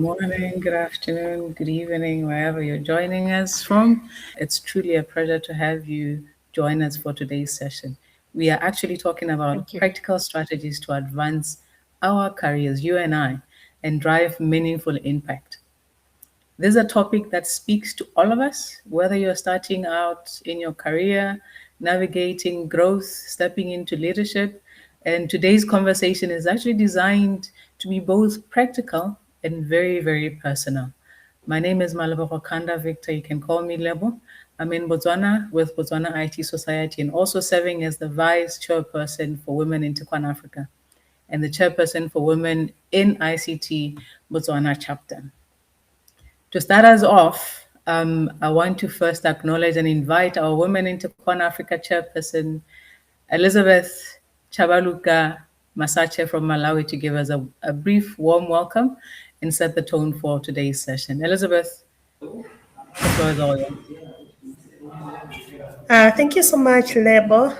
morning, good afternoon, good evening, wherever you're joining us from. It's truly a pleasure to have you join us for today's session. We are actually talking about Thank you. practical strategies to advance our careers, you and I, and drive meaningful impact. This is a topic that speaks to all of us, whether you're starting out in your career, navigating growth, stepping into leadership. And today's conversation is actually designed to be both practical and very, very personal. My name is Malabo Kanda Victor. You can call me Lebo. I'm in Botswana with Botswana IT Society and also serving as the Vice Chairperson for Women in TICON Africa and the Chairperson for Women in ICT Botswana chapter. To start us off, I want to first acknowledge and invite our Women in TICON Africa chairperson, Elizabeth Chabaluka Masache from Malawi, to give us a brief, warm welcome and set the tone for today's session. Elizabeth, the floor is all yours. Thank you so much, Lebo,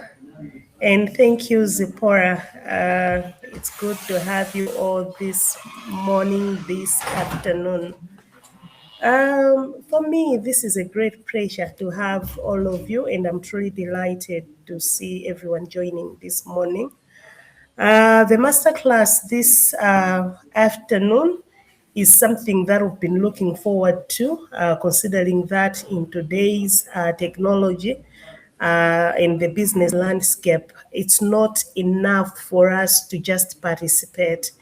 and thank you, Zipporah. It's good to have you all this morning, this afternoon. For me, this is a great pleasure to have all of you, and I'm truly delighted to see everyone joining this morning. The masterclass this afternoon is something that we've been looking forward to, considering that in today's technology in the business landscape, it's not enough for us to just participate,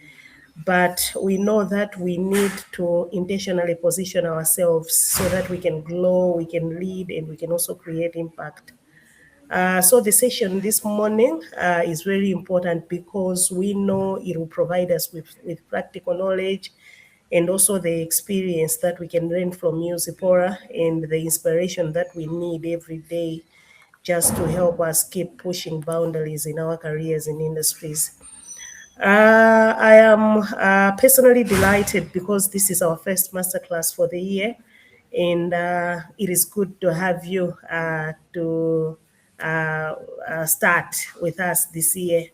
but we know that we need to intentionally position ourselves so that we can grow, we can lead, and we can also create impact. So the session this morning is very important because we know it will provide us with practical knowledge and also the experience that we can learn from you, Zipporah, and the inspiration that we need every day just to help us keep pushing boundaries in our careers and industries. I am personally delighted because this is our first masterclass for the year, and it is good to have you to start with us this year.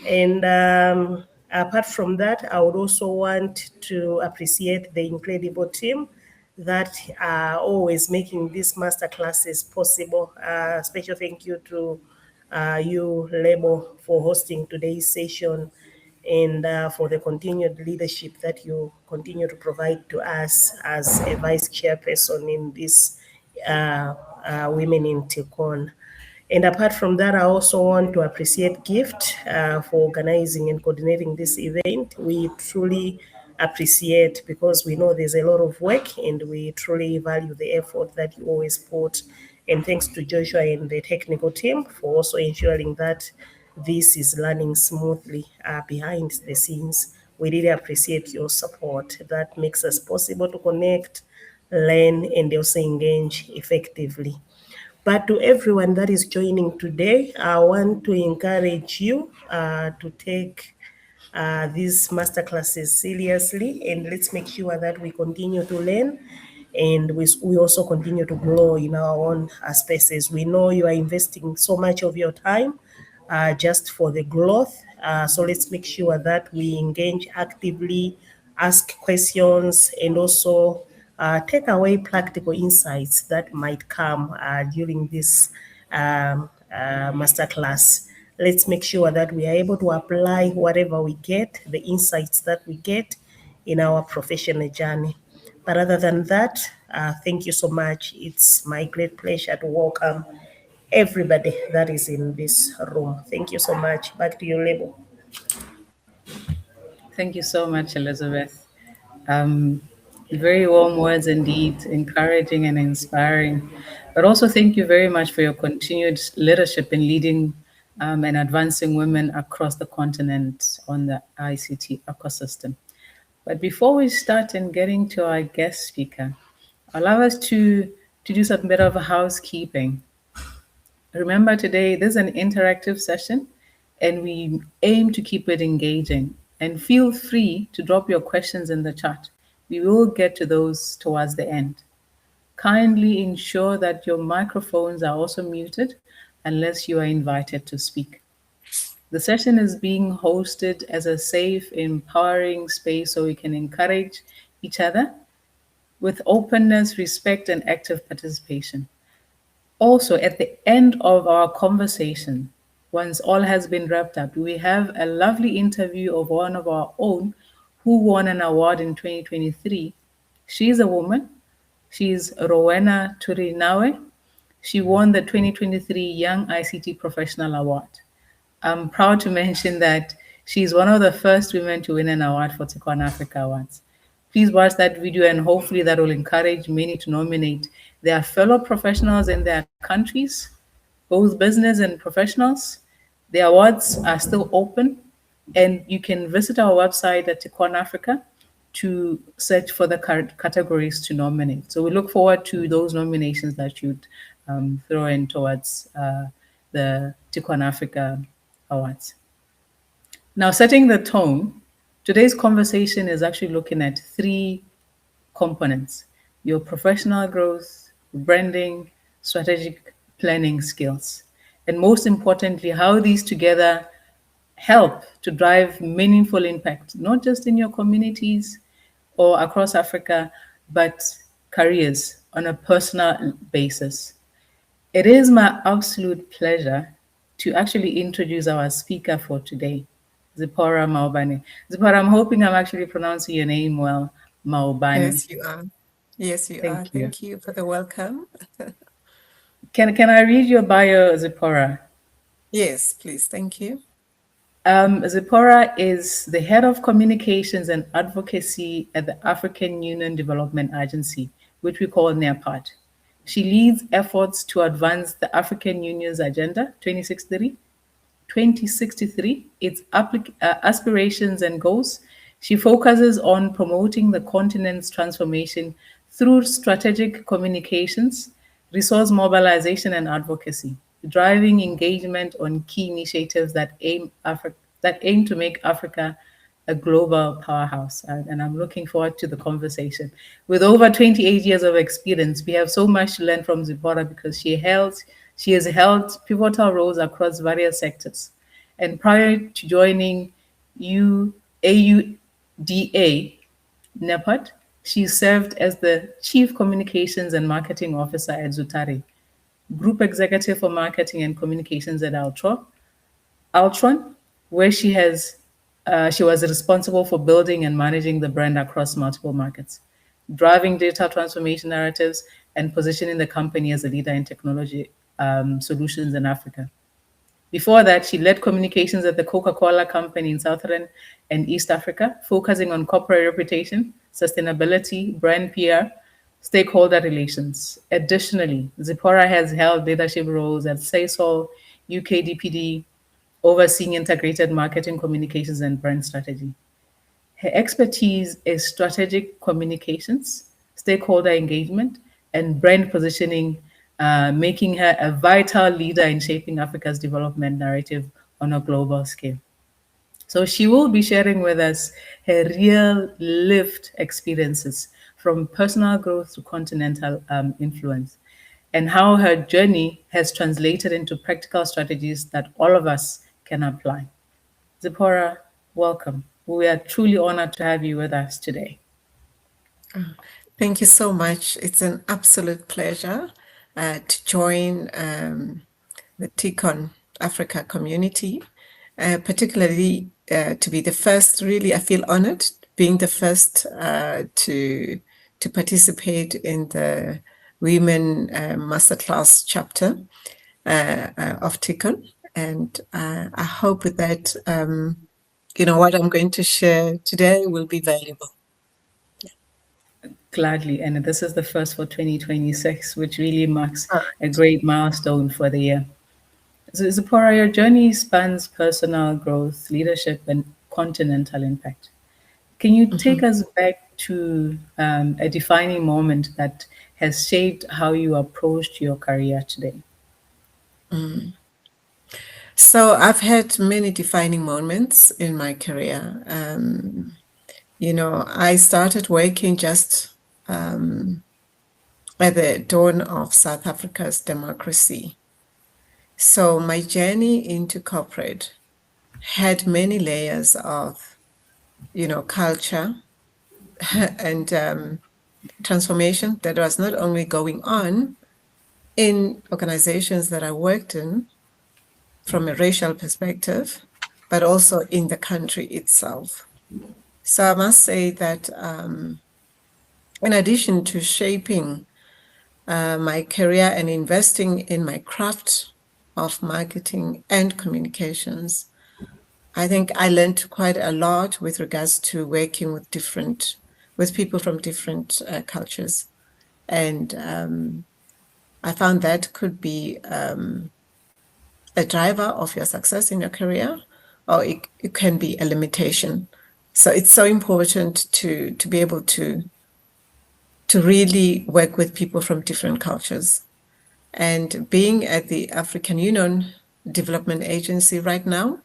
And apart from that, I would also want to appreciate the incredible team that are always making these master classes possible. Special thank you to you, Lebo, for hosting today's session and for the continued leadership that you continue to provide to us as a vice chairperson in this Women in TICON. And apart from that, I also want to appreciate Gift for organizing and coordinating this event. We truly appreciate because we know there's a lot of work and we truly value the effort that you always put. And thanks to Joshua and the technical team for also ensuring that this is running smoothly behind the scenes. We really appreciate your support. That makes us possible to connect, learn, and also engage effectively. But to everyone that is joining today, I want to encourage you to take these masterclasses seriously, and let's make sure that we continue to learn and we also continue to grow in our own spaces. We know you are investing so much of your time just for the growth. So let's make sure that we engage actively, ask questions, and also take away practical insights that might come during this masterclass. Let's make sure that we are able to apply whatever we get, the insights that we get in our professional journey. But other than that, thank you so much. It's my great pleasure to welcome everybody that is in this room. Thank you so much. Back to you, Lebo. Thank you so much, Elizabeth. Um, Very warm words indeed, encouraging and inspiring. But also, thank you very much for your continued leadership in leading and advancing women across the continent on the ICT ecosystem. But before we start and getting to our guest speaker, allow us to do some bit of housekeeping. Remember, today this is an interactive session and we aim to keep it engaging. And feel free to drop your questions in the chat. We will get to those towards the end. Kindly ensure that your microphones are also muted unless you are invited to speak. The session is being hosted as a safe, empowering space so we can encourage each other with openness, respect, and active participation. Also, at the end of our conversation, once all has been wrapped up, we have a lovely interview of one of our own who won an award in 2023. She's a woman. She's Rowena Turinawe. She won the 2023 Young ICT Professional Award. I'm proud to mention that she's one of the first women to win an award for TICON Africa Awards. Please watch that video, and hopefully that will encourage many to nominate their fellow professionals in their countries, both business and professionals. The awards are still open, and you can visit our website at TICON Africa to search for the categories to nominate. So we look forward to those nominations that you'd throw in towards the TICON Africa Awards. Now, setting the tone, today's conversation is actually looking at three components: your professional growth, branding, strategic planning skills, and most importantly, how these together help to drive meaningful impact, not just in your communities or across Africa, but careers on a personal basis. It is my absolute pleasure to actually introduce our speaker for today, Zipporah Maubane. Zipporah, I'm hoping I'm actually pronouncing your name well, Maubane. Yes, you are. Yes, you are. Thank you. Thank you for the welcome. Can I read your bio, Zipporah? Yes, please. Thank you. Zipporah is the head of communications and advocacy at the African Union Development Agency, which we call NEAPAD. She leads efforts to advance the African Union's Agenda 2063, its aspirations and goals. She focuses on promoting the continent's transformation through strategic communications, resource mobilization, and advocacy, driving engagement on key initiatives that aim to make Africa a global powerhouse. And I'm looking forward to the conversation. With over 28 years of experience, we have so much to learn from Zipporah because she has held pivotal roles across various sectors. And prior to joining AUDA NEPAD, she served as the Chief Communications and Marketing Officer at Zutari, Group Executive for Marketing and Communications at Altron, where she was responsible for building and managing the brand across multiple markets, driving digital transformation narratives, and positioning the company as a leader in technology solutions in Africa. Before that, she led communications at the Coca-Cola Company in Southern and East Africa, focusing on corporate reputation, sustainability, brand PR, stakeholder relations. Additionally, Zipporah has held leadership roles at Sasol, UKDPD, overseeing integrated marketing, communications, and brand strategy. Her expertise is strategic communications, stakeholder engagement, and brand positioning, making her a vital leader in shaping Africa's development narrative on a global scale. So she will be sharing with us her real lived experiences from personal growth to continental influence, and how her journey has translated into practical strategies that all of us can apply. Zipporah, welcome. We are truly honored to have you with us today. Thank you so much. It's an absolute pleasure to join the TICON Africa community, particularly to be the first. Really, I feel honored being the first to participate in the Women Masterclass chapter of TICON. And I hope that what I'm going to share today will be valuable. Gladly. And this is the first for 2026, which really marks a great milestone for the year. So, Zipporah, your journey spans personal growth, leadership, and continental impact. Can you take us back to a defining moment that has shaped how you approached your career today? So I've had many defining moments in my career. I started working just at the dawn of South Africa's democracy. So my journey into corporate had many layers of, culture, and transformation that was not only going on in organizations that I worked in from a racial perspective, but also in the country itself. So I must say that in addition to shaping my career and investing in my craft of marketing and communications, I think I learned quite a lot with regards to working with people from different cultures. And I found that could be a driver of your success in your career, or it can be a limitation. So it's so important to be able to really work with people from different cultures. And being at the African Union Development Agency right now,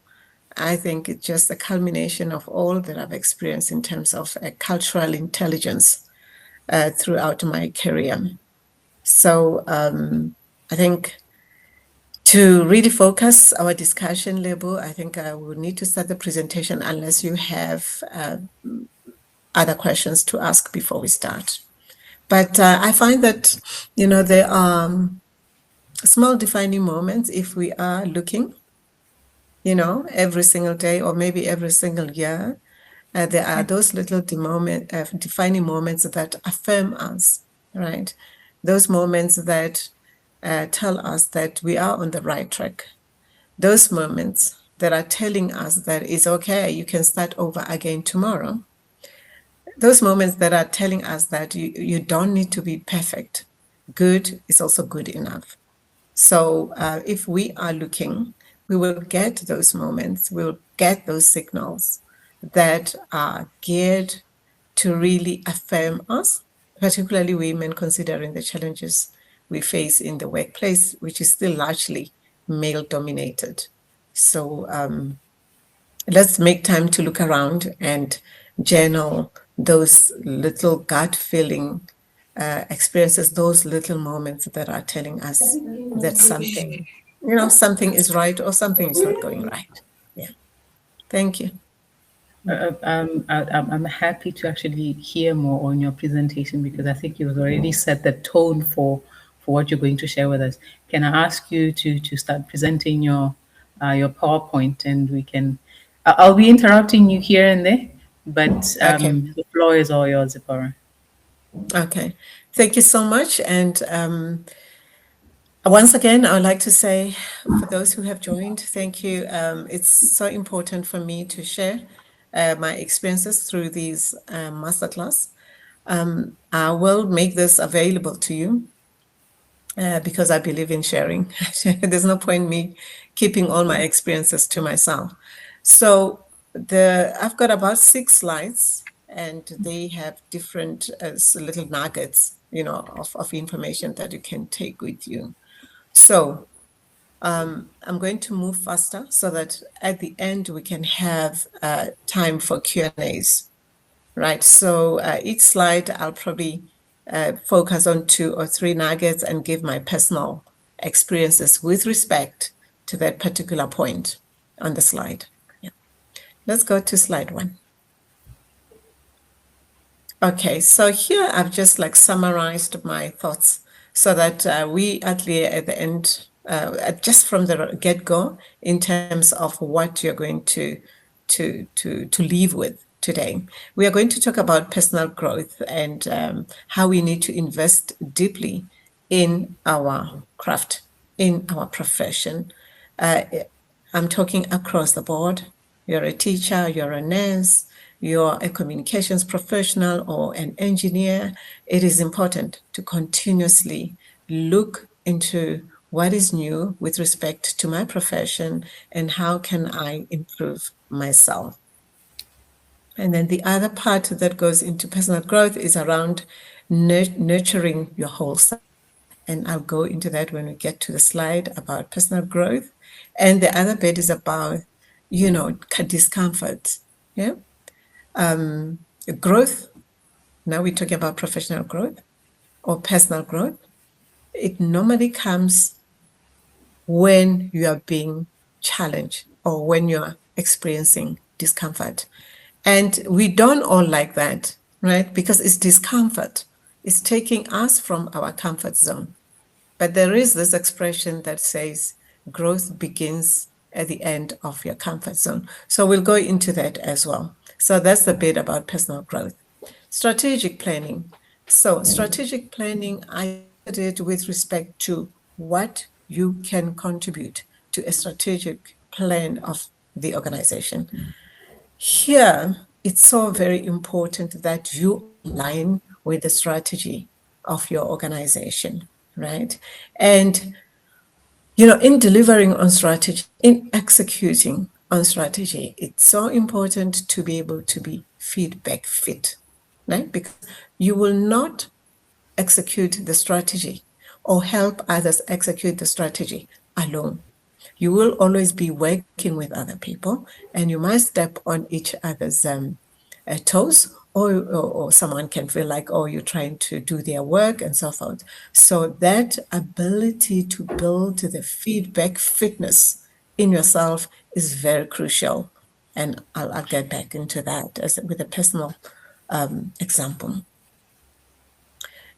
I think it's just a culmination of all that I've experienced in terms of cultural intelligence throughout my career. So I think to really focus our discussion, Lebo, I think I will need to start the presentation unless you have other questions to ask before we start. But I find that, there are small defining moments if we are looking, every single day or maybe every single year. There are those little defining moments that affirm us, right? Those moments that tell us that we are on the right track. Those moments that are telling us that it's okay, you can start over again tomorrow. Those moments that are telling us that you don't need to be perfect. Good is also good enough. So if we are looking, we will get those moments, we'll get those signals that are geared to really affirm us, particularly women, considering the challenges we face in the workplace, which is still largely male-dominated. So let's make time to look around and journal those little gut feeling experiences, those little moments that are telling us that something is right or something is not going right. Yeah. Thank you. I'm happy to actually hear more on your presentation because I think you've already set the tone for what you're going to share with us. Can I ask you to start presenting your PowerPoint, and we can? I'll be interrupting you here and there, but Okay. the floor is all yours, Zipporah. Okay. Thank you so much. And once again, I would like to say, for those who have joined, thank you. It's so important for me to share my experiences through these masterclass. I will make this available to you because I believe in sharing. There's no point me keeping all my experiences to myself. So I've got about 6 slides, and they have different little nuggets, of information that you can take with you. So I'm going to move faster so that at the end we can have time for Q&As, right? So each slide I'll probably focus on 2 or 3 nuggets and give my personal experiences with respect to that particular point on the slide. Yeah. Let's go to slide 1. Okay, so here I've just summarized my thoughts so that we are clear at the end, just from the get-go, in terms of what you're going to leave with today. We are going to talk about personal growth and how we need to invest deeply in our craft, in our profession. I'm talking across the board. You're a teacher, you're a nurse, you're a communications professional or an engineer. It is important to continuously look into what is new with respect to my profession and how can I improve myself. And then the other part that goes into personal growth is around nurturing your whole self. And I'll go into that when we get to the slide about personal growth. And the other bit is about, discomfort. Yeah. Growth. Now we're talking about professional growth or personal growth. It normally comes when you are being challenged or when you're experiencing discomfort. And we don't all like that. right? Because it's discomfort. It's taking us from our comfort zone. But there is this expression that says growth begins at the end of your comfort zone. So we'll go into that as well. So that's the bit about personal growth. Strategic planning. So strategic planning, I look at it with respect to what you can contribute to a strategic plan of the organization. Here, it's so very important that you align with the strategy of your organization, right? And, in delivering on strategy, in executing on strategy, it's so important to be able to be feedback fit, right? Because you will not execute the strategy or help others execute the strategy alone. You will always be working with other people, and you must step on each other's toes, or someone can feel like, oh, you're trying to do their work and so forth. So that ability to build the feedback fitness in yourself is very crucial. And I'll get back into that with a personal example.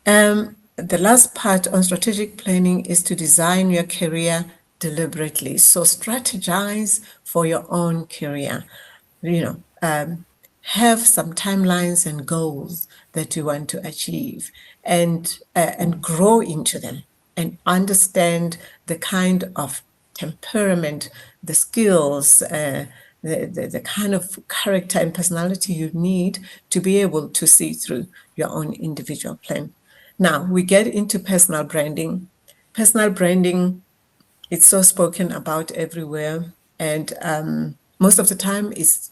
The last part on strategic planning is to design your career deliberately. So strategize for your own career. Have some timelines and goals that you want to achieve, and grow into them, and understand the kind of temperament, the skills, the kind of character and personality you need to be able to see through your own individual plan. Now we get into personal branding. Personal branding, it's so spoken about everywhere, and most of the time it's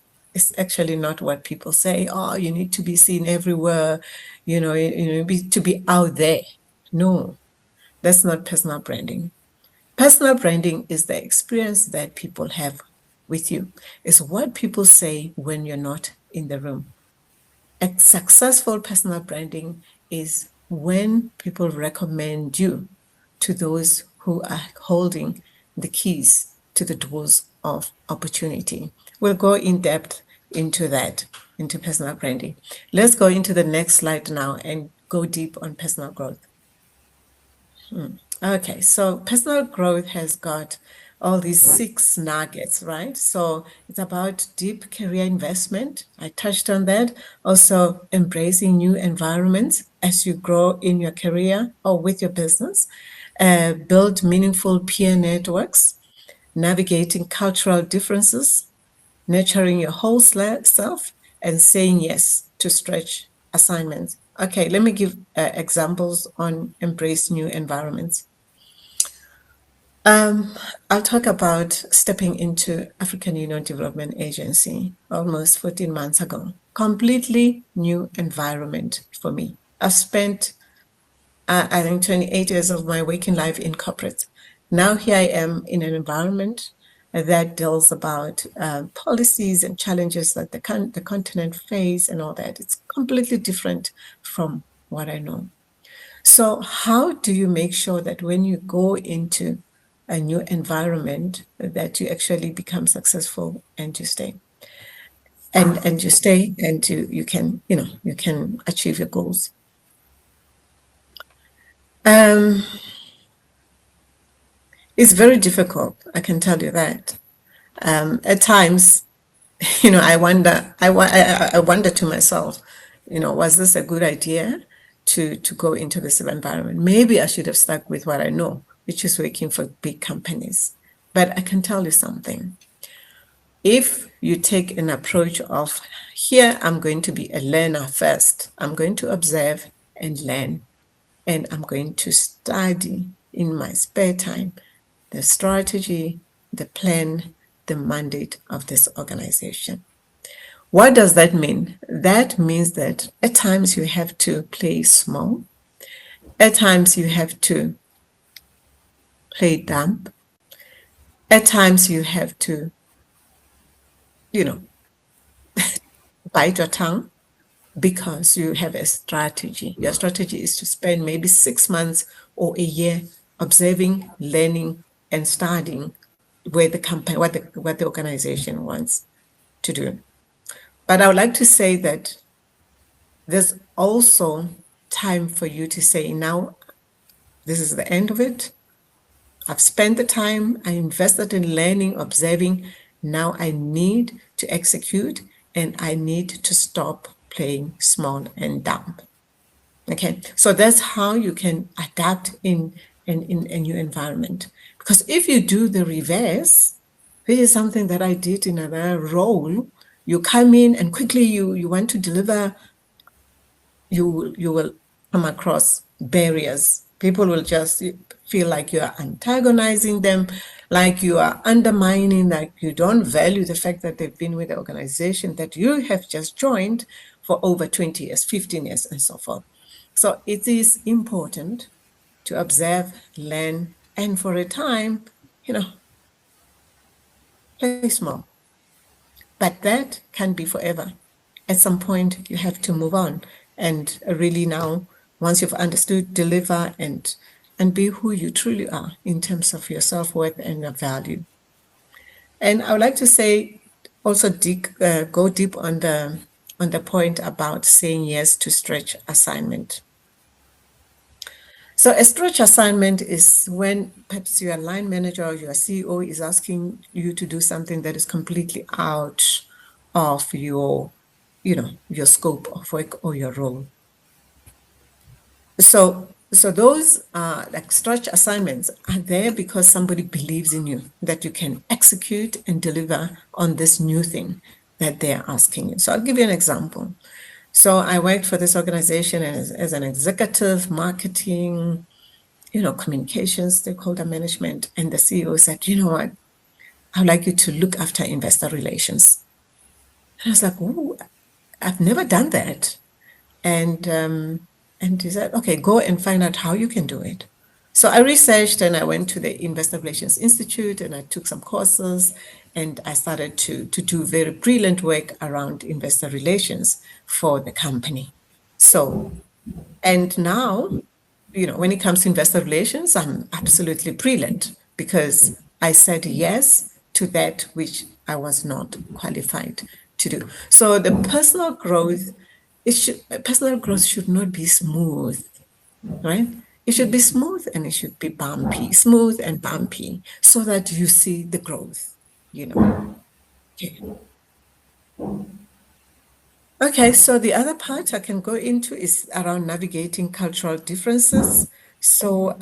actually not what people say. Oh, you need to be seen everywhere, to be out there. No, that's not personal branding. Personal branding is the experience that people have with you. It's what people say when you're not in the room. A successful personal branding is when people recommend you to those who are holding the keys to the doors of opportunity. We'll go in depth into that, into personal branding. Let's go into the next slide now and go deep on personal growth. Okay, so personal growth has got all these 6 nuggets, right? So it's about deep career investment. I touched on that. Also, embracing new environments as you grow in your career or with your business. Build meaningful peer networks, navigating cultural differences, nurturing your whole self, and saying yes to stretch assignments. Okay, let me give examples on embrace new environments. I'll talk about stepping into African Union Development Agency almost 14 months ago. Completely new environment for me. I've spent, I think, 28 years of my waking life in corporate. Now here I am in an environment that deals about policies and challenges that the continent face and all that. It's completely different from what I know. So how do you make sure that when you go into a new environment that you actually become successful and you stay? And you stay, and you can achieve your goals. It's very difficult, I can tell you that. At times, I wonder to myself, was this a good idea to go into this environment? Maybe I should have stuck with what I know, which is working for big companies. But I can tell you something. If you take an approach of, here, I'm going to be a learner first. I'm going to observe and learn, and I'm going to study in my spare time the strategy, the plan, the mandate of this organization. What does that mean? That means that at times you have to play small. At times you have to play dumb. At times you have to, bite your tongue because you have a strategy. Your strategy is to spend maybe 6 months or a year observing, learning, and studying where the company, what the organization wants to do. But I would like to say that there's also time for you to say, now, this is the end of it. I've spent the time, I invested in learning, observing. Now I need to execute and I need to stop playing small and dumb. Okay, so that's how you can adapt in a new environment. Because if you do the reverse, this is something that I did in another role. You come in and quickly you want to deliver, you will come across barriers. People will just feel like you are antagonizing them, like you are undermining, like you don't value the fact that they've been with the organization that you have just joined for over 20 years, 15 years, and so forth. So it is important to observe, learn, and for a time, play small. But that can be forever. At some point, you have to move on and really now, once you've understood, deliver and be who you truly are in terms of your self-worth and your value. And I would like to say also go deep on the point about saying yes to stretch assignment. So a stretch assignment is when perhaps your line manager or your CEO is asking you to do something that is completely out of your scope of work or your role. So those like stretch assignments are there because somebody believes in you, that you can execute and deliver on this new thing that they're asking you. So I'll give you an example. So I worked for this organization as an executive, marketing, communications, stakeholder management, and the CEO said, you know what, I would like you to look after investor relations. And I was like, oh, I've never done that. And he said, okay, go and find out how you can do it. So I researched and I went to the Investor Relations Institute and I took some courses and I started to do very brilliant work around investor relations for the company. So, and now, when it comes to investor relations, I'm absolutely brilliant because I said yes to that which I was not qualified to do. So the personal growth should not be smooth, right? It should be smooth and it should be bumpy, smooth and bumpy, so that you see the growth, Okay. Okay, so the other part I can go into is around navigating cultural differences. So,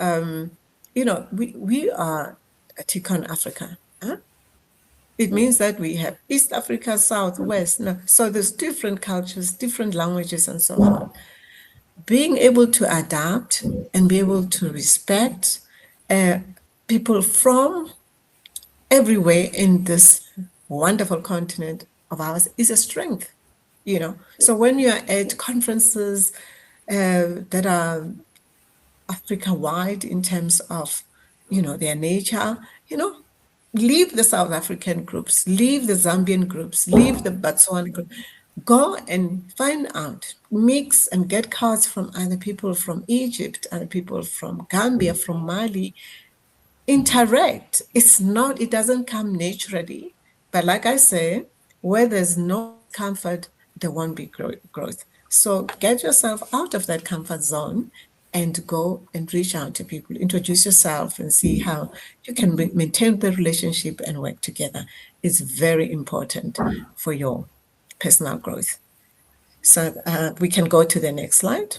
we are TICON Africa. Huh? It means that we have East Africa, South, West. No, so there's different cultures, different languages, and so on. Being able to adapt and be able to respect people from everywhere in this wonderful continent of ours is a strength. So when you're at conferences that are Africa-wide in terms of, their nature, leave the South African groups, leave the Zambian groups, leave the Botswana group, go and find out, mix and get cards from other people from Egypt, other people from Gambia, from Mali, interact. It doesn't come naturally, but like I say, where there's no comfort, there won't be growth. So get yourself out of that comfort zone and go and reach out to people, introduce yourself and see how you can maintain the relationship and work together. It's very important for your personal growth. So we can go to the next slide.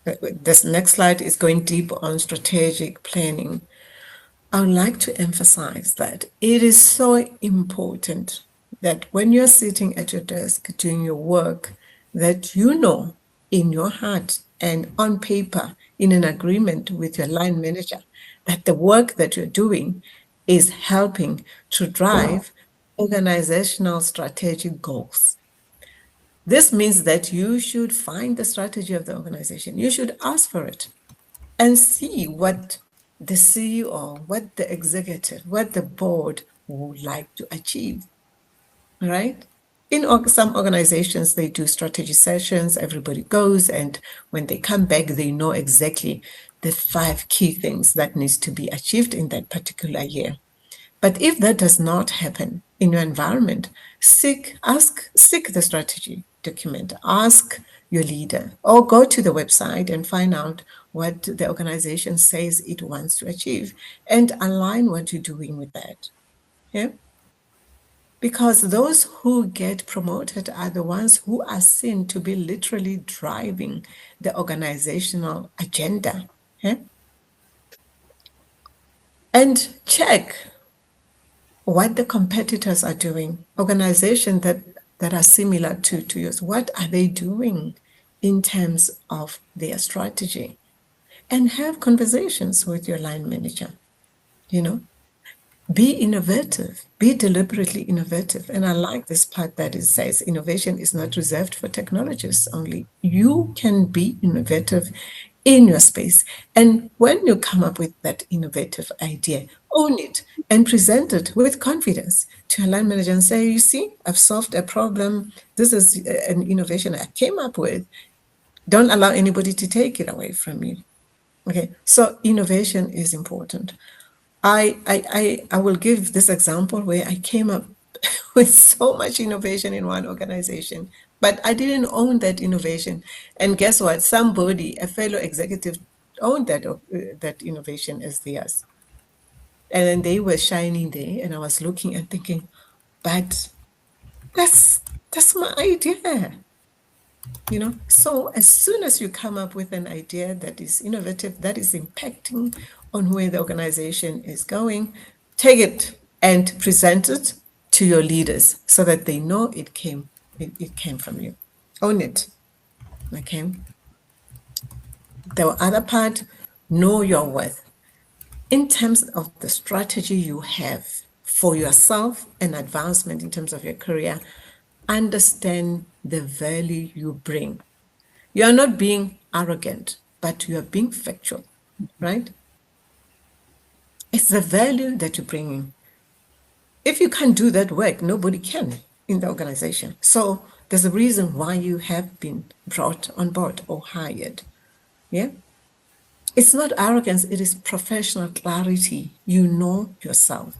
This next slide is going deep on strategic planning. I would like to emphasize that it is so important that when you're sitting at your desk doing your work, that in your heart and on paper, in an agreement with your line manager, that the work that you're doing is helping to drive organizational strategic goals. This means that you should find the strategy of the organization. You should ask for it and see what the CEO, what the executive, what the board would like to achieve, right? In some organizations, they do strategy sessions, everybody goes, and when they come back, they know exactly the 5 key things that needs to be achieved in that particular year. But if that does not happen in your environment, seek the strategy document, ask your leader, or go to the website and find out what the organization says it wants to achieve and align what you're doing with that. Yeah. Because those who get promoted are the ones who are seen to be literally driving the organizational agenda. Yeah? And check what the competitors are doing, organizations that are similar to yours. What are they doing in terms of their strategy? And have conversations with your line manager, you know, be innovative, be deliberately innovative. And I like this part that it says innovation is not reserved for technologists only. You can be innovative in your space. And when you come up with that innovative idea, own it and present it with confidence to a line manager and say, you see, I've solved a problem. This is an innovation I came up with. Don't allow anybody to take it away from you. Okay, so innovation is important. I will give this example where I came up with so much innovation in one organization, but I didn't own that innovation. And guess what? Somebody, a fellow executive, owned that innovation as theirs. And then they were shining there, and I was looking and thinking, but that's my idea. So as soon as you come up with an idea that is innovative, that is impacting on where the organization is going, take it and present it to your leaders so that they know it came from you. Own it. Okay. The other part, know your worth. In terms of the strategy you have for yourself and advancement in terms of your career, understand the value you bring. You are not being arrogant, but you are being factual, right? It's the value that you're bringing. If you can't do that work, nobody can in the organization. So there's a reason why you have been brought on board or hired. Yeah. It's not arrogance, it is professional clarity. You know yourself.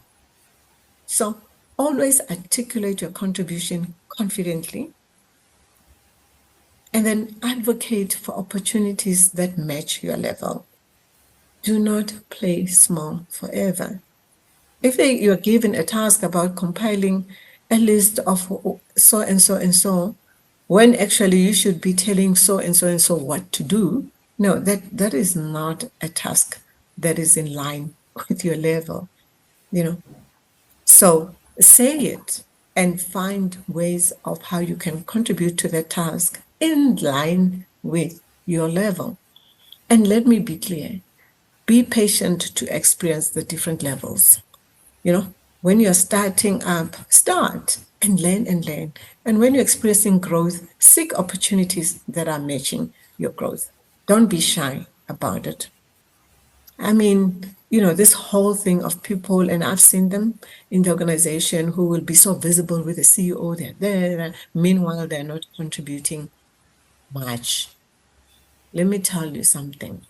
So always articulate your contribution confidently and then advocate for opportunities that match your level. Do not play small forever. If you're given a task about compiling a list of so and so and so, when actually you should be telling so and so and so what to do, no, that is not a task that is in line with your level, So say it and find ways of how you can contribute to that task in line with your level. And let me be clear, be patient to experience the different levels. When you're starting up, start and learn and learn. And when you're experiencing growth, seek opportunities that are matching your growth. Don't be shy about it. I mean, this whole thing of people, and I've seen them in the organization who will be so visible with the CEO, they're there. Meanwhile, they're not contributing much. Let me tell you something.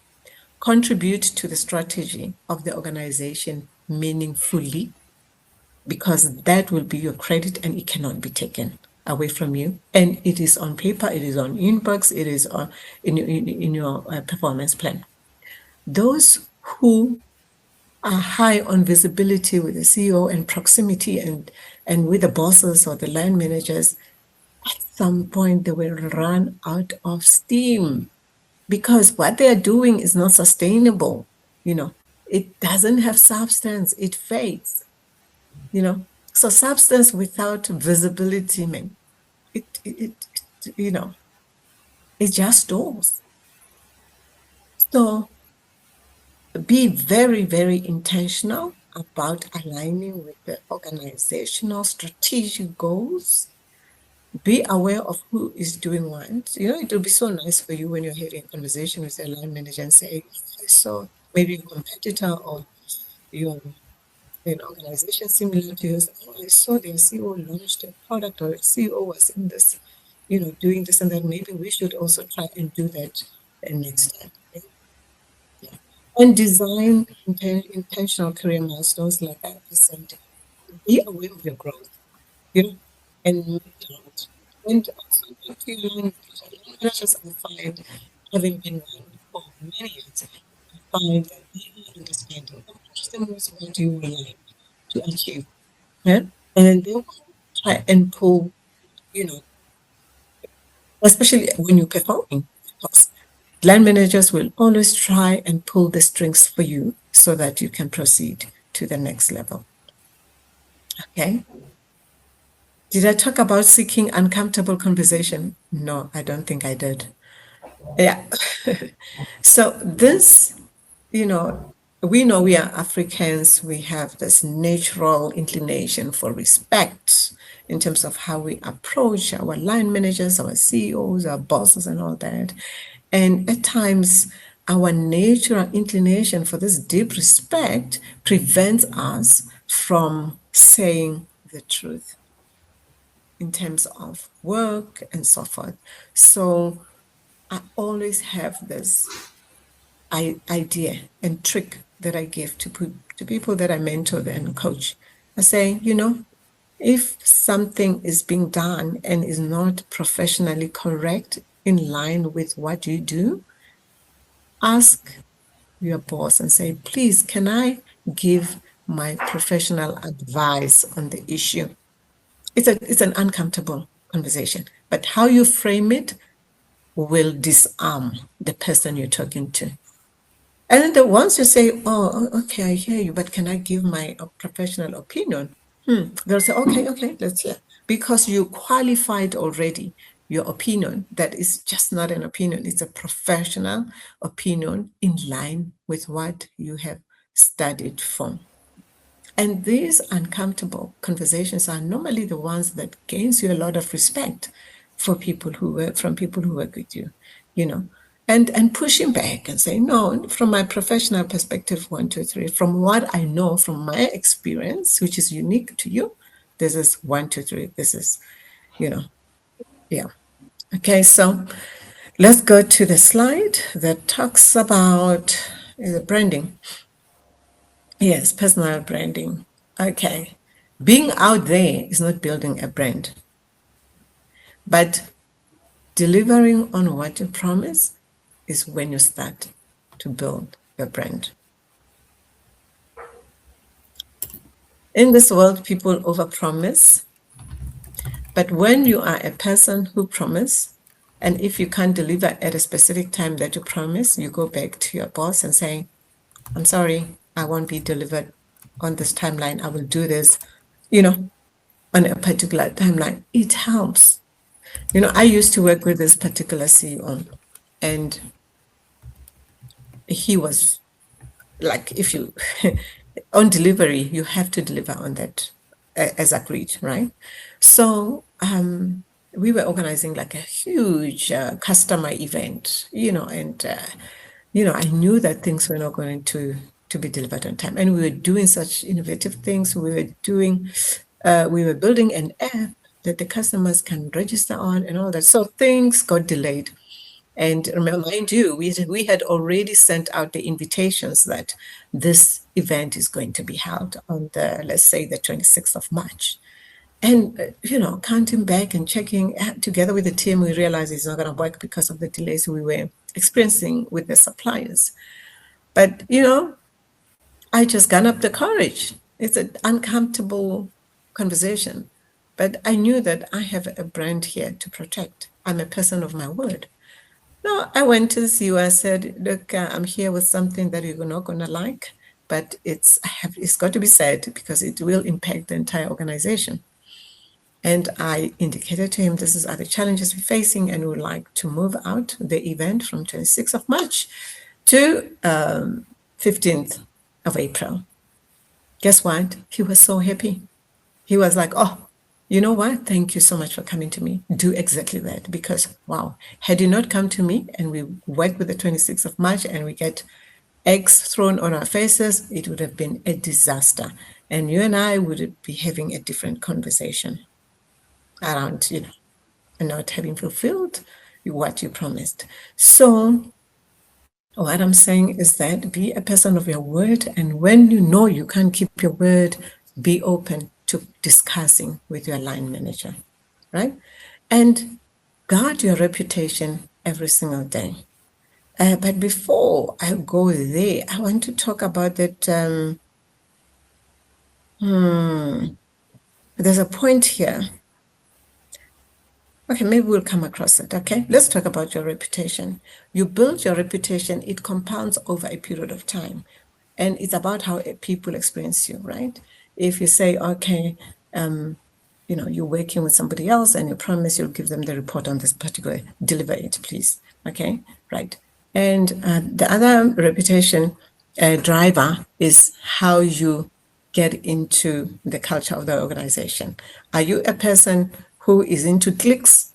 Contribute to the strategy of the organization meaningfully, because that will be your credit and it cannot be taken away from you. And it is on paper, it is on inbox, it is in your performance plan. Those who are high on visibility with the CEO and proximity and with the bosses or the line managers, at some point they will run out of steam because what they are doing is not sustainable. It doesn't have substance, it fades. So substance without visibility, man, it it just stalls. So be very, very intentional about aligning with the organizational strategic goals. Be aware of who is doing what. It will be so nice for you when you're having a conversation with a line manager and say, so maybe a competitor or your an organization similar to yours. Oh, I saw their CEO launched a product, or CEO was in this, doing this and that. Maybe we should also try and do that next time. Okay? Yeah. And design intentional career milestones like I said. Be aware of your growth. you know, and make it out. And also back to your line managers, I find, having been one for many years, I find that they are understanding of customers what you would like to achieve. Yeah? And then they will try and pull, you know, especially when you're performing, of course. Line managers will always try and pull the strings for you so that you can proceed to the next level. Okay. Did I talk about seeking uncomfortable conversation? No, I don't think I did. Yeah. So this, you know we are Africans, we have this natural inclination for respect in terms of how we approach our line managers, our CEOs, our bosses, and all that. And at times, our natural inclination for this deep respect prevents us from saying the truth in terms of work and so forth. So I always have this idea and trick that I give to people that I mentor and coach. I say, if something is being done and is not professionally correct in line with what you do, ask your boss and say, please, can I give my professional advice on the issue? It's an uncomfortable conversation, but how you frame it will disarm the person you're talking to. And then once you say, oh, okay, I hear you, but can I give my professional opinion? They'll say, okay, let's hear. Because you qualified already your opinion, that is just not an opinion, it's a professional opinion in line with what you have studied for. And these uncomfortable conversations are normally the ones that gains you a lot of respect from people who work with you, and pushing back and say, no, from my professional perspective, 1, 2, 3, from what I know from my experience, which is unique to you, this is 1, 2, 3, this is, yeah. Okay, so let's go to the slide that talks about branding. Yes, personal branding. Okay. Being out there is not building a brand, but delivering on what you promise is when you start to build your brand. In this world, people overpromise, but when you are a person who promises, and if you can't deliver at a specific time that you promise, you go back to your boss and say, I'm sorry, I won't be delivered on this timeline. I will do this, on a particular timeline. It helps. I used to work with this particular CEO, and he was like, if you, on delivery, you have to deliver on that as agreed, right? So we were organizing like a huge customer event, and, I knew that things were not going to be delivered on time. And we were doing such innovative things. We were building an app that the customers can register on and all that. So things got delayed. And remember, mind you, we had already sent out the invitations that this event is going to be held on let's say, the 26th of March. And, counting back and checking together with the team, we realized it's not going to work because of the delays we were experiencing with the suppliers. But, I just got up the courage. It's an uncomfortable conversation, but I knew that I have a brand here to protect. I'm a person of my word. No, I went to the CEO. I said, look, I'm here with something that you're not going to like, but it's got to be said because it will impact the entire organization. And I indicated to him, this are the challenges we're facing, and we would like to move out the event from 26th of March to 15th of April. Guess what? He was so happy. He was like, oh, you know what? Thank you so much for coming to me. Do exactly that. Because, wow, had you not come to me and we work with the 26th of March and we get eggs thrown on our faces, it would have been a disaster. And you and I would be having a different conversation around, not having fulfilled what you promised. So what I'm saying is that be a person of your word. And when you know you can't keep your word, be open to discussing with your line manager, right? And guard your reputation every single day. But before I go there, I want to talk about that. There's a point here. Okay, maybe we'll come across it. Okay, let's talk about your reputation. You build your reputation, it compounds over a period of time. And it's about how people experience you, right? If you say, okay, you're working with somebody else and you promise you'll give them the report on this particular, deliver it, please. Okay, right. And the other reputation driver is how you get into the culture of the organization. Are you a person who is into cliques,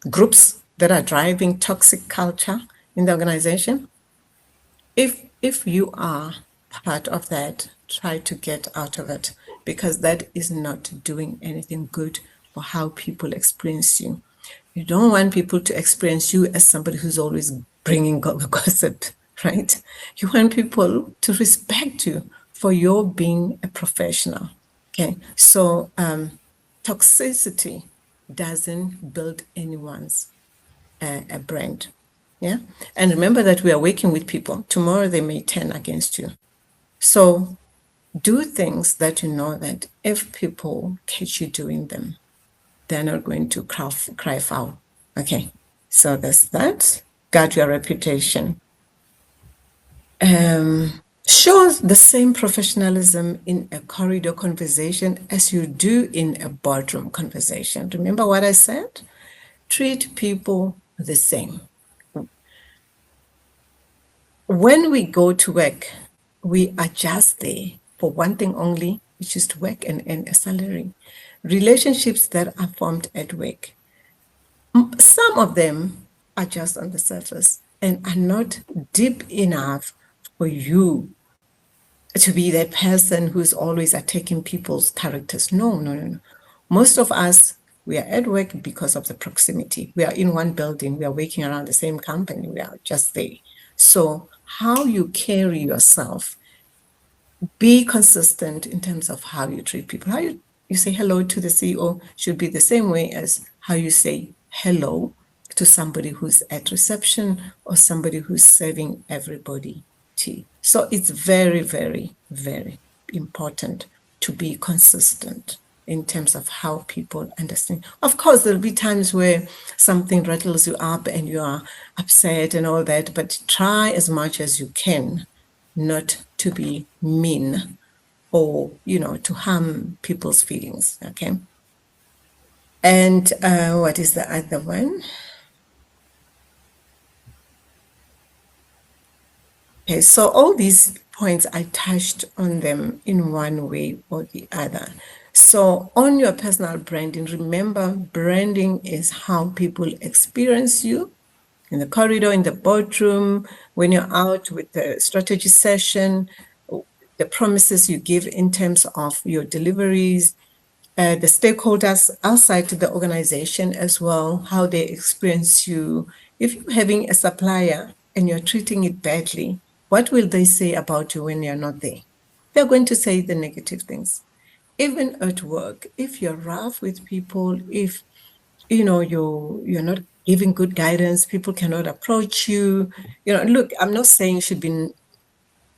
groups that are driving toxic culture in the organization? If you are part of that, try to get out of it, because that is not doing anything good for how people experience you. You don't want people to experience you as somebody who's always bringing gossip, right? You want people to respect you for your being a professional. Okay, so toxicity doesn't build anyone's a brand. Yeah. And remember that we are working with people. Tomorrow they may turn against you. So do things that you know that if people catch you doing them, they're not going to cry foul. Okay. So there's that. Guard your reputation. Show the same professionalism in a corridor conversation as you do in a boardroom conversation. Remember what I said? Treat people the same. When we go to work, we are just there for one thing only, which is to work and earn a salary. Relationships that are formed at work, some of them are just on the surface and are not deep enough for you to be that person who's always attacking people's characters. No. Most of us, we are at work because of the proximity. We are in one building. We are working around the same company. We are just there. So how you carry yourself, be consistent in terms of how you treat people. How you say hello to the CEO should be the same way as how you say hello to somebody who's at reception or somebody who's serving everybody tea. So it's very, very, very important to be consistent in terms of how people understand. Of course, there'll be times where something rattles you up and you are upset and all that, but try as much as you can not to be mean or, to harm people's feelings, okay? And what is the other one? Okay, so all these points, I touched on them in one way or the other. So on your personal branding, remember, branding is how people experience you in the corridor, in the boardroom, when you're out with the strategy session, the promises you give in terms of your deliveries, the stakeholders outside the organization as well, how they experience you. If you're having a supplier and you're treating it badly, what will they say about you when you're not there? They're going to say the negative things. Even at work, if you're rough with people, if you're not giving good guidance, people cannot approach you. Look, I'm not saying you should be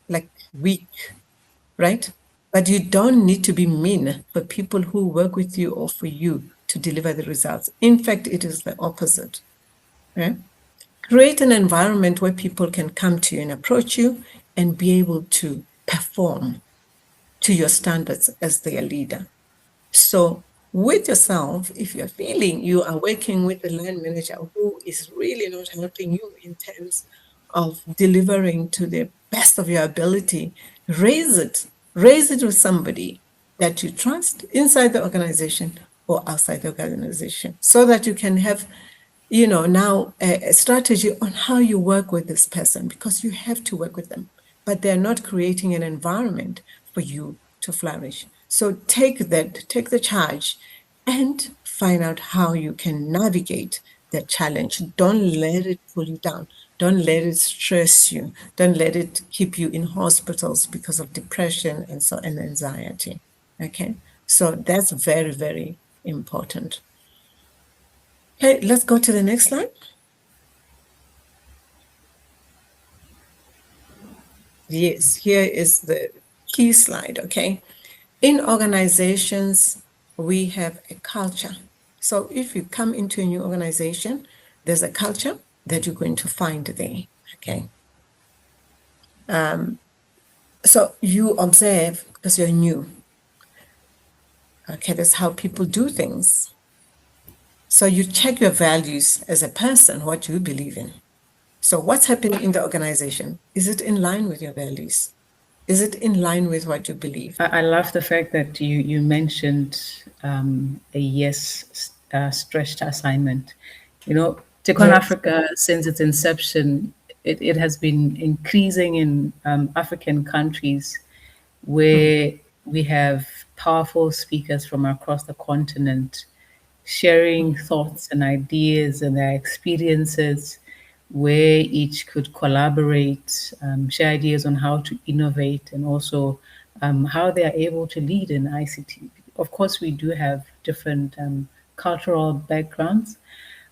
like weak, right? But you don't need to be mean for people who work with you or for you to deliver the results. In fact, it is the opposite. Right? Create an environment where people can come to you and approach you and be able to perform to your standards as their leader. So with yourself, if you're feeling you are working with a line manager who is really not helping you in terms of delivering to the best of your ability, raise it with somebody that you trust inside the organization or outside the organization, so that you can have now a strategy on how you work with this person, because you have to work with them, but they're not creating an environment for you to flourish. So take the charge and find out how you can navigate that challenge. Don't let it pull you down. Don't let it stress you. Don't let it keep you in hospitals because of depression and anxiety. Okay, so that's very, very important. Okay, let's go to the next slide. Yes, here is the key slide, okay? In organizations, we have a culture. So if you come into a new organization, there's a culture that you're going to find there, okay? So you observe because you're new. Okay, that's how people do things. So you check your values as a person, what you believe in. So what's happening in the organization? Is it in line with your values? Is it in line with what you believe? I love the fact that you mentioned a yes stretched assignment. You know, TICON Yes. Africa, since its inception, it has been increasing in African countries Mm, where we have powerful speakers from across the continent sharing mm, thoughts and ideas and their experiences, where each could collaborate, share ideas on how to innovate, and also how they are able to lead in ICT. Of course, we do have different cultural backgrounds,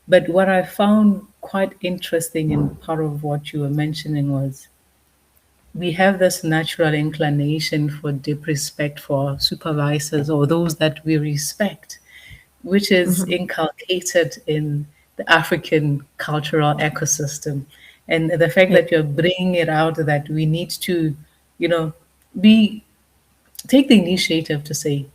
but what I found quite interesting in part of what you were mentioning was we have this natural inclination for deep respect for supervisors or those that we respect, which is mhm. inculcated in the African cultural ecosystem. And the fact Yeah. that you're bringing it out that we need to, you know, be take the initiative to say,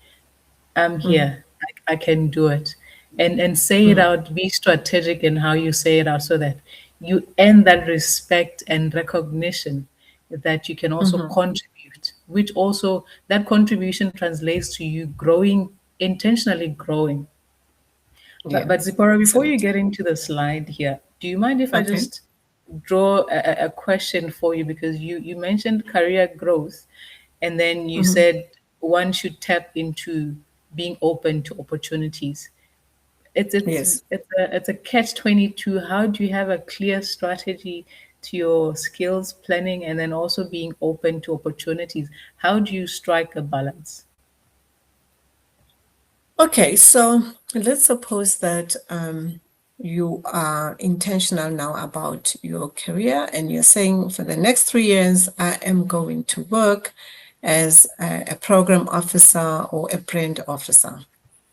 I'm Mm, here, I can do it. And say it mm, out, be strategic in how you say it out so that you earn that respect and recognition that you can also mhm. contribute, which also that contribution translates to you growing, intentionally growing. But Yes, Zipporah, before you absolutely. get into the slide here, do you mind if I Okay. just draw a question for you? Because you mentioned career growth, and then you Mhm. said one should tap into being open to opportunities. It's it's Yes. it's a catch-22. How do you have a clear strategy to your skills planning and then also being open to opportunities? How do you strike a balance? Okay, so let's suppose that you are intentional now about your career and you're saying for the next 3 years, I am going to work as a program officer or a brand officer.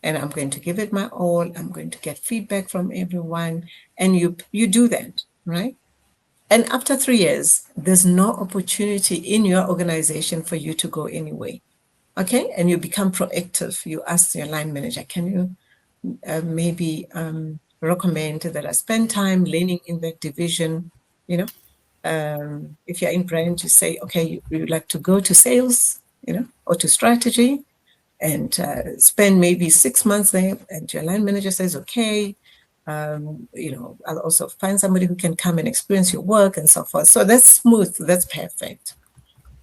And I'm going to give it my all. I'm going to get feedback from everyone. And you do that, right? And after 3 years, there's no opportunity in your organization for you to go anywhere. Okay. And you become proactive. You ask your line manager, can you maybe recommend that I spend time learning in that division? You know, if you're in brand, you say, okay, you like to go to sales, or to strategy and spend maybe 6 months there. And your line manager says, okay, I'll also find somebody who can come and experience your work and so forth. So that's smooth, that's perfect.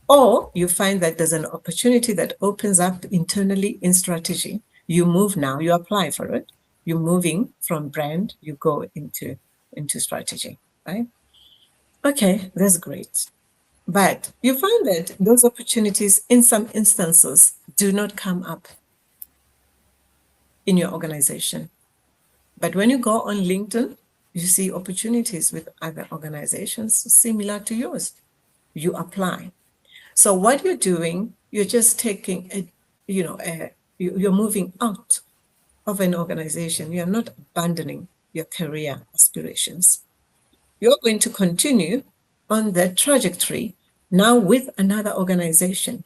Or you find that there's an opportunity that opens up internally in strategy. You move now, you apply for it. You're moving from brand, you go into strategy, right? Okay, that's great. But you find that those opportunities in some instances do not come up in your organization. But when you go on LinkedIn, you see opportunities with other organizations similar to yours. You apply. So what you're doing, you're just taking you're moving out of an organization. You're not abandoning your career aspirations. You're going to continue on that trajectory now with another organization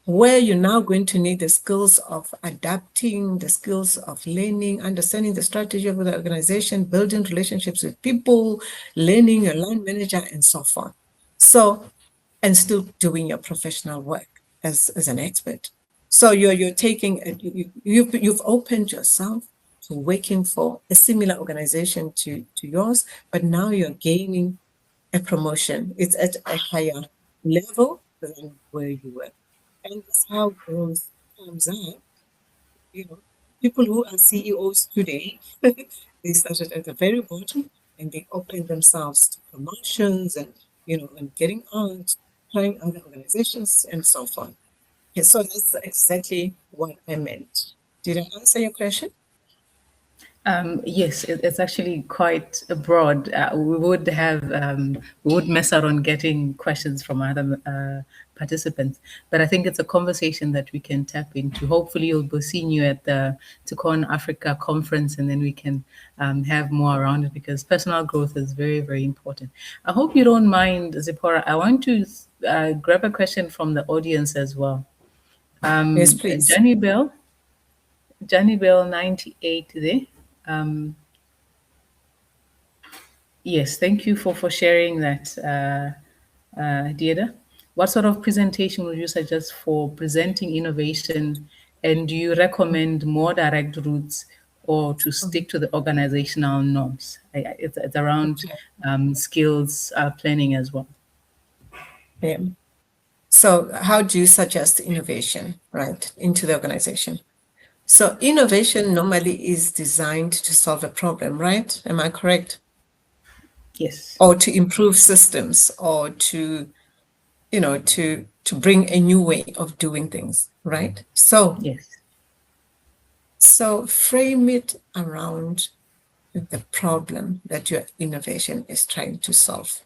where you're now going to need the skills of adapting, the skills of learning, understanding the strategy of the organization, building relationships with people, learning your line manager, and so forth. So, and still doing your professional work as an expert. So you're taking you've opened yourself to working for a similar organization to yours, but now you're gaining a promotion. It's at a higher level than where you were. And that's how growth comes up. You know, people who are CEOs today, they started at the very bottom and they opened themselves to promotions and, and getting out, trying other organizations and so forth. Okay, so that's exactly what I meant. Did I answer your question? Yes, it's actually quite broad. We would mess out on getting questions from other participants, but I think it's a conversation that we can tap into. Hopefully, you'll be seeing you at the TICON Africa conference, and then we can have more around it because personal growth is very, very important. I hope you don't mind, Zipporah. I want to grab a question from the audience as well. Yes, please. Johnny Bell 98 there. Um, yes, thank you for sharing that, Dieda. What sort of presentation would you suggest for presenting innovation? And do you recommend more direct routes or to Mhm. stick to the organizational norms? It's around Okay. skills planning as well. Yeah. So how do you suggest innovation, right, into the organization? So innovation normally is designed to solve a problem, right? Am I correct? Yes, Or to improve systems or to, to bring a new way of doing things, right? yes. So frame it around the problem that your innovation is trying to solve.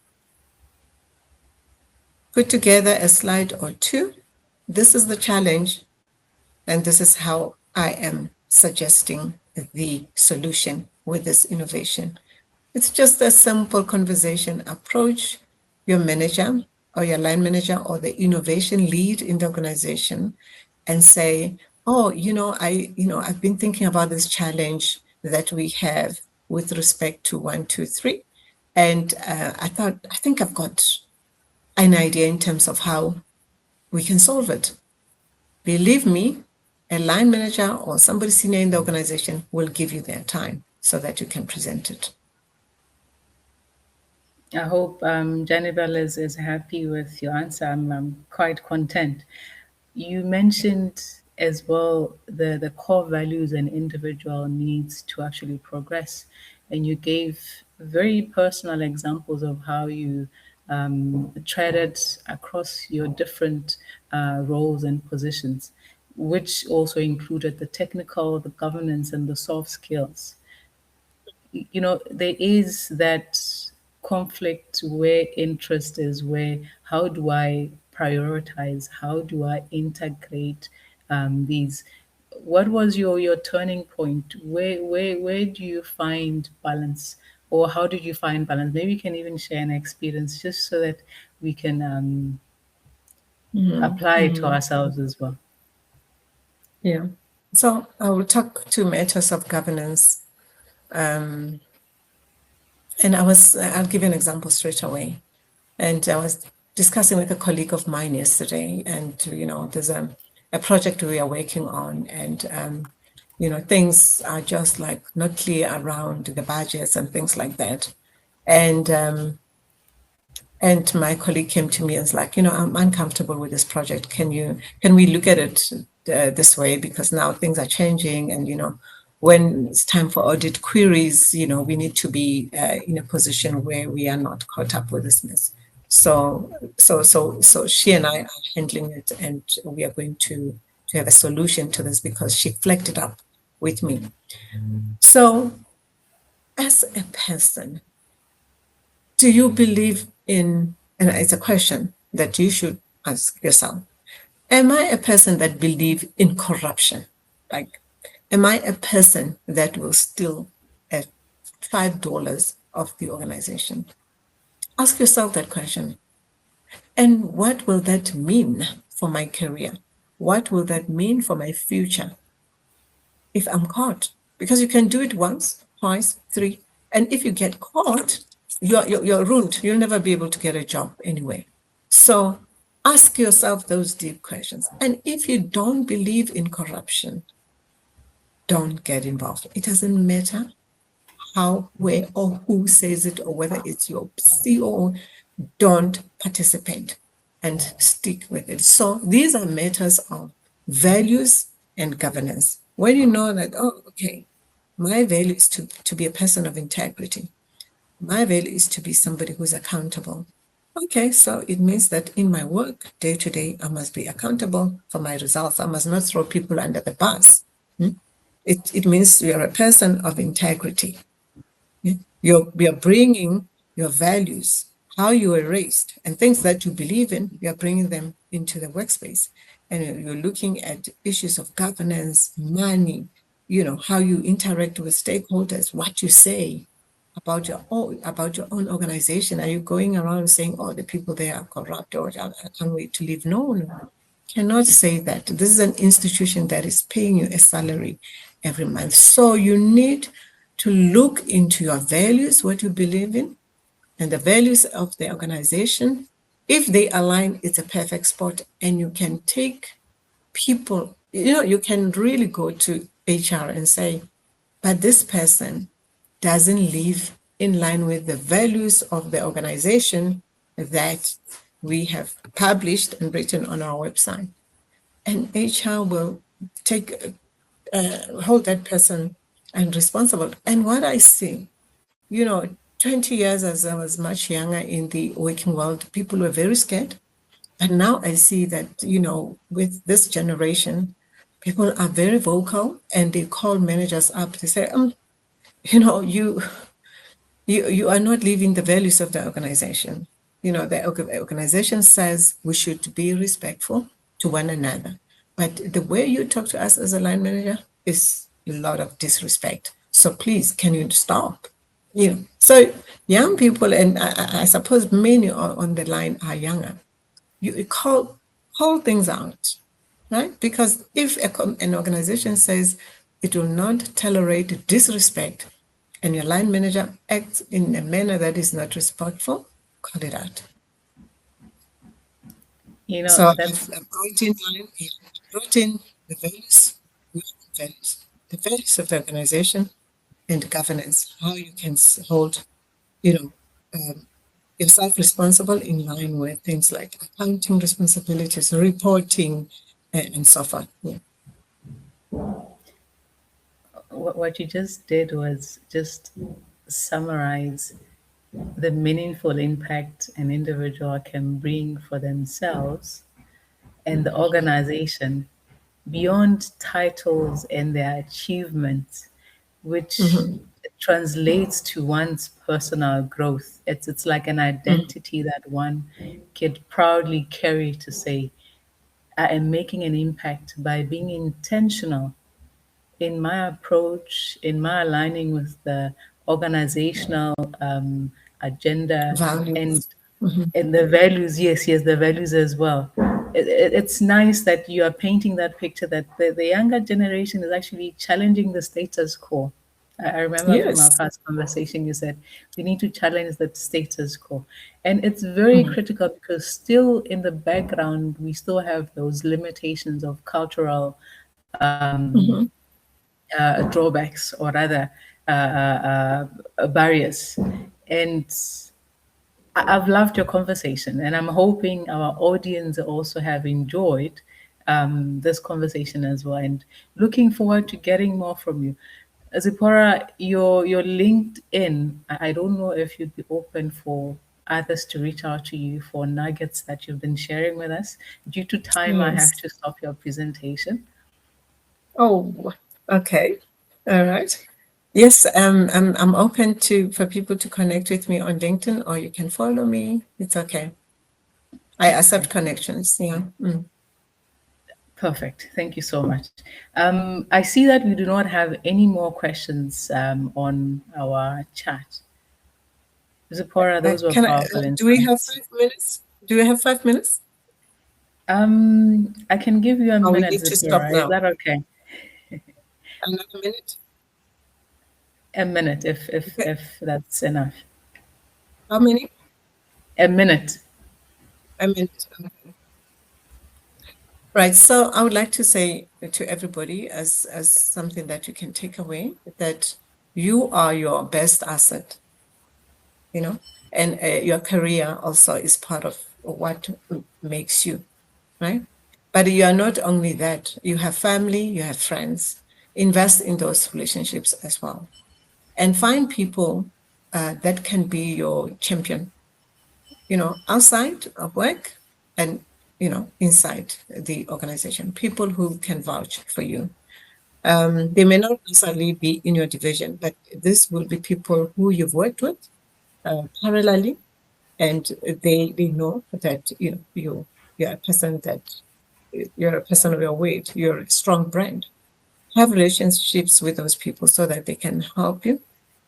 Put together a slide or two. This is the challenge, and this is how I am suggesting the solution with this innovation. It's just a simple conversation. Approach your manager or your line manager or the innovation lead in the organization and say, oh, I've been thinking about this challenge that we have with respect to 1, 2, 3. And I think I've got an idea in terms of how we can solve it. Believe me, a line manager or somebody senior in the organization will give you their time so that you can present it. I hope Janibel is happy with your answer. I'm quite content. You mentioned as well the core values and individual needs to actually progress. And you gave very personal examples of how you treaded across your different roles and positions, which also included the technical, the governance, and the soft skills. There is that conflict where interest is, where how do I prioritize, how do I integrate these. What was your turning point? Where do you find balance, or how did you find balance? Maybe you can even share an experience just so that we can apply it to ourselves as well. Yeah. So I will talk to matters of governance. And I'll give you an example straight away. And I was discussing with a colleague of mine yesterday, and, there's a project we are working on, and, things are just like not clear around the budgets and things like that. And my colleague came to me and was like, I'm uncomfortable with this project. Can we look at it this way? Because now things are changing, and when it's time for audit queries, we need to be in a position where we are not caught up with this mess. So she and I are handling it, and we are going to have a solution to this because she flagged it up with me. So, as a person, do you believe in, and it's a question that you should ask yourself, am I a person that believes in corruption? Like, am I a person that will steal at $5 of the organization? Ask yourself that question. And what will that mean for my career? What will that mean for my future if I'm caught? Because you can do it once, twice, three. And if you get caught, you're ruined. You'll never be able to get a job anyway. So ask yourself those deep questions. And if you don't believe in corruption, don't get involved. It doesn't matter how, where, or who says it, or whether it's your CEO. Don't participate and stick with it. So these are matters of values and governance. When you know that, oh, okay, my value is to be a person of integrity. My value is to be somebody who's accountable. Okay, so it means that in my work day to day, I must be accountable for my results. I must not throw people under the bus. It means you're a person of integrity. You're bringing your values, how you were raised, and things that you believe in, you're bringing them into the workspace. And you're looking at issues of governance, money, how you interact with stakeholders, what you say about your own organization. Are you going around saying, oh, the people there are corrupt, or I can't wait to leave? No, no. Cannot say that. This is an institution that is paying you a salary every month. So you need to look into your values, what you believe in, and the values of the organization. If they align, it's a perfect spot, and you can take people, you can really go to HR and say, but this person doesn't live in line with the values of the organization that we have published and written on our website. And HR will hold that person and responsible. And what I see, 20 years as I was much younger in the working world, people were very scared. But now I see that, with this generation, people are very vocal, and they call managers up to say, you are not living the values of the organization. The organization says we should be respectful to one another. But the way you talk to us as a line manager is a lot of disrespect. So please, can you stop? So young people, and I suppose many on the line are younger. You call things out, right? Because if an organization says it will not tolerate disrespect, and your line manager acts in a manner that is not respectful, call it out. So That's I've brought in the values, the values of the organization, and governance, how you can hold, yourself responsible in line with things like accounting responsibilities, reporting, and so forth. Yeah. what you just did was just summarize the meaningful impact an individual can bring for themselves and the organization beyond titles and their achievements, which translates to one's personal growth. It's like an identity that one could proudly carry to say, I am making an impact by being intentional in my approach, in my aligning with the organizational agenda and Values. and the values. Yes, the values as well. It's nice that you are painting that picture that the younger generation is actually challenging the status quo. I remember from our Yes. past conversation, you said we need to challenge the status quo. And it's very critical because still in the background, we still have those limitations of cultural drawbacks or rather barriers. And I've loved your conversation, and I'm hoping our audience also have enjoyed this conversation as well, and looking forward to getting more from you. Zipporah, your LinkedIn, I don't know if you'd be open for others to reach out to you for nuggets that you've been sharing with us. Due to time, I have Yes. to stop your presentation. Oh, okay. All right. Yes, I'm open for people to connect with me on LinkedIn, or you can follow me. It's okay. I accept connections. Yeah. Perfect. Thank you so much. I see that we do not have any more questions on our chat. Zipporah, those were Can I? powerful Do we have insights. 5 minutes? Do we have 5 minutes? I can give you a Or we minute, need to stop Zipporah. Is now? that okay? Another minute? A minute, Okay. if that's enough. How many? A minute. A minute. Okay. Right. So I would like to say to everybody, as something that you can take away, that you are your best asset, and your career also is part of what makes you, right? But you are not only that, you have family, you have friends. Invest in those relationships as well. And find people that can be your champion, outside of work and, inside the organization, people who can vouch for you. They may not necessarily be in your division, but this will be people who you've worked with parallelly, and they know that you're a person of your weight. You're a strong brand. Have relationships with those people so that they can help you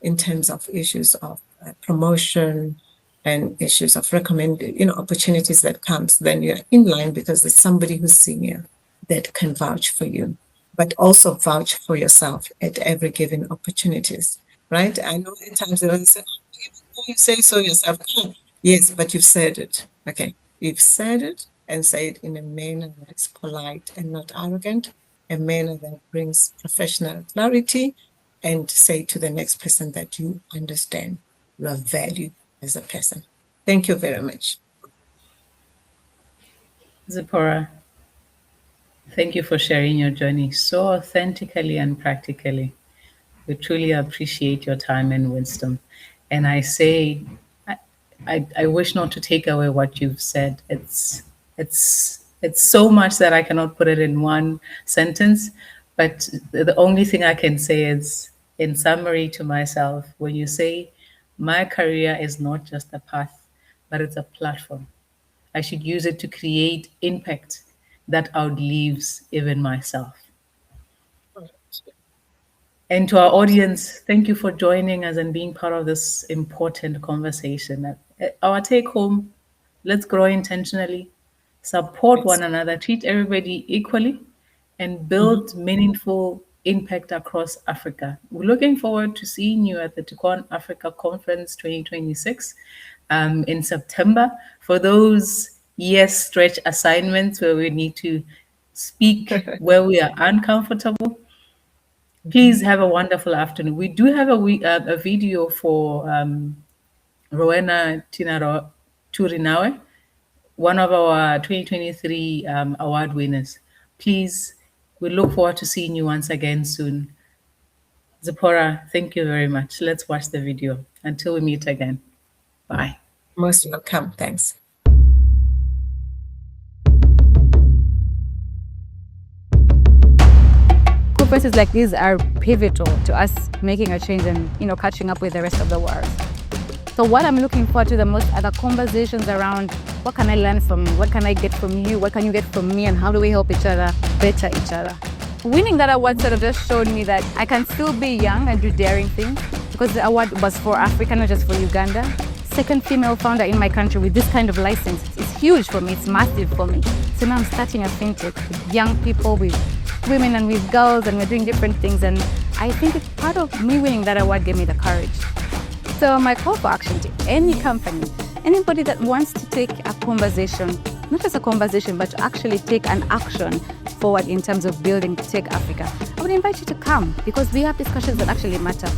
in terms of issues of promotion and issues of opportunities that comes. Then you're in line because there's somebody who's senior that can vouch for you, but also vouch for yourself at every given opportunities, right? I know at times they will say, you say so yourself. Yes, but you've said it. Okay, you've said it, and say it in a manner that's polite and not arrogant, a manner that brings professional clarity, and say to the next person that you understand your value as a person. Thank you very much. Zipporah, thank you for sharing your journey so authentically and practically. We truly appreciate your time and wisdom. And I say, I wish not to take away what you've said. It's so much that I cannot put it in one sentence. But the only thing I can say is, in summary to myself, when you say, my career is not just a path, but it's a platform. I should use it to create impact that outlives even myself. And to our audience, thank you for joining us and being part of this important conversation. Our take home, let's grow intentionally, support one another, treat everybody equally, and build meaningful impact across Africa. We're looking forward to seeing you at the TICON Africa Conference 2026 in September. For those stretch assignments where we need to speak where we are uncomfortable, please have a wonderful afternoon. We do have a video for Rowena Turinawe, one of our 2023 award winners. Please, we look forward to seeing you once again soon. Zipporah, thank you very much. Let's watch the video. Until we meet again. Bye. Most welcome. Thanks. Conferences like these are pivotal to us making a change and catching up with the rest of the world. So what I'm looking forward to the most are the conversations around what can I learn from you, what can I get from you, what can you get from me, and how do we help each other better each other. Winning that award sort of just showed me that I can still be young and do daring things, because the award was for Africa, not just for Uganda. Second female founder in my country with this kind of license. It's huge for me, it's massive for me. So now I'm starting a fintech with young people, with women and with girls, and we're doing different things, and I think it's part of me winning that award gave me the courage. So my call for action to any company, anybody that wants to take a conversation, not just a conversation, but to actually take an action forward in terms of building Tech Africa, I would invite you to come, because we have discussions that actually matter.